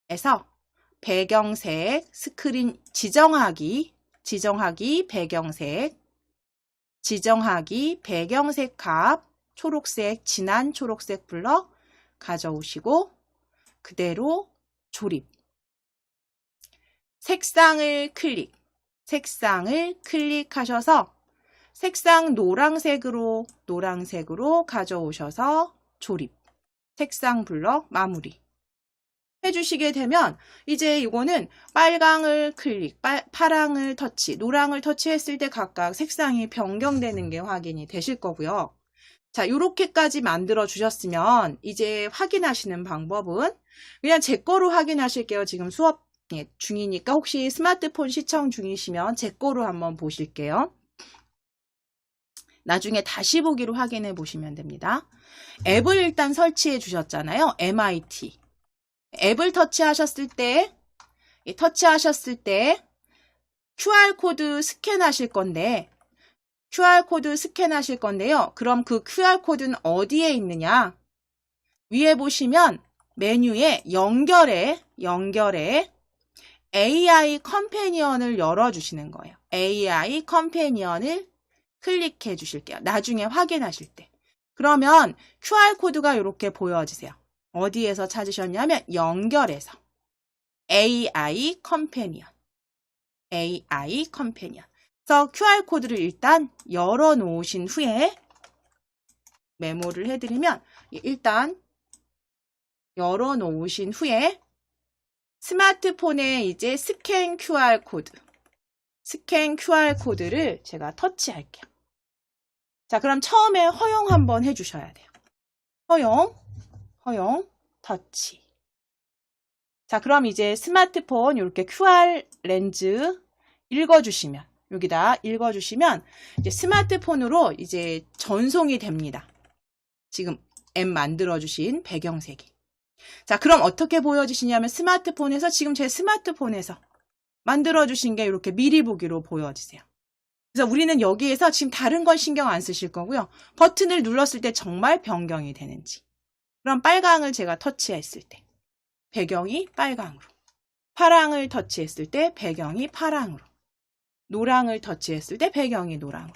1에서 배경색, 스크린 지정하기 배경색 값 초록색, 진한 초록색 블럭 가져오시고 그대로 조립. 색상을 클릭하셔서 색상 노란색으로 가져오셔서 조립. 색상 블럭 마무리. 해주시게 되면 이제 이거는 빨강을 파랑을 터치, 노랑을 터치했을 때 각각 색상이 변경되는 게 확인이 되실 거고요. 자, 요렇게까지 만들어 주셨으면 이제 확인하시는 방법은 그냥 제 거로 확인하실게요. 지금 수업 중이니까 혹시 스마트폰 시청 중이시면 제 거로 한번 보실게요. 나중에 다시 보기로 확인해 보시면 됩니다. 앱을 일단 설치해 주셨잖아요. MIT. 앱을 터치하셨을 때 QR코드 스캔하실 건데 QR코드 스캔하실 건데요. 그럼 그 QR코드는 어디에 있느냐? 위에 보시면 메뉴에 연결에 AI 컴패니언을 열어주시는 거예요. AI 컴패니언을 클릭해 주실게요. 나중에 확인하실 때. 그러면 QR코드가 이렇게 보여지세요. 어디에서 찾으셨냐면 연결에서. AI 컴패니언. 그래서 QR코드를 일단 열어 놓으신 후에 메모를 해드리면 일단 열어 놓으신 후에 스마트폰에 이제 스캔 QR코드를 제가 터치할게요. 자, 그럼 처음에 허용 한번 해주셔야 돼요. 허용, 터치. 자, 그럼 이제 스마트폰 이렇게 QR 렌즈 읽어주시면, 여기다 읽어주시면 이제 스마트폰으로 이제 전송이 됩니다. 지금 앱 만들어주신 배경색이. 자, 그럼 어떻게 보여지시냐면 스마트폰에서 지금 제 스마트폰에서 만들어주신 게 이렇게 미리 보기로 보여지세요. 그래서 우리는 여기에서 지금 다른 건 신경 안 쓰실 거고요. 버튼을 눌렀을 때 정말 변경이 되는지. 그럼 빨강을 제가 터치했을 때 배경이 빨강으로, 파랑을 터치했을 때 배경이 파랑으로, 노랑을 터치했을 때 배경이 노랑으로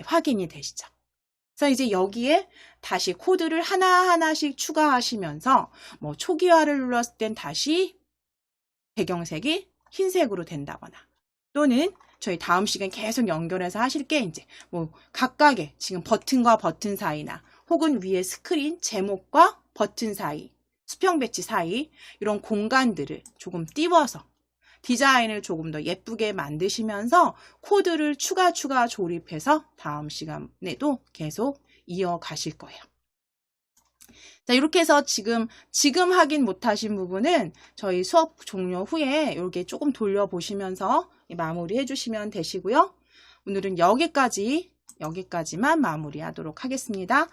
확인이 되시죠. 그래서 이제 여기에 다시 코드를 하나하나씩 추가하시면서 뭐 초기화를 눌렀을 땐 다시 배경색이 흰색으로 된다거나 또는 저희 다음 시간 계속 연결해서 하실 게 이제 뭐 각각의 지금 버튼과 버튼 사이나 혹은 위에 스크린 제목과 버튼 사이, 수평 배치 사이 이런 공간들을 조금 띄워서 디자인을 조금 더 예쁘게 만드시면서 코드를 추가 조립해서 다음 시간에도 계속 이어가실 거예요. 자, 이렇게 해서 지금 확인 못하신 부분은 저희 수업 종료 후에 이렇게 조금 돌려보시면서 마무리 해주시면 되시고요. 오늘은 여기까지만 마무리하도록 하겠습니다.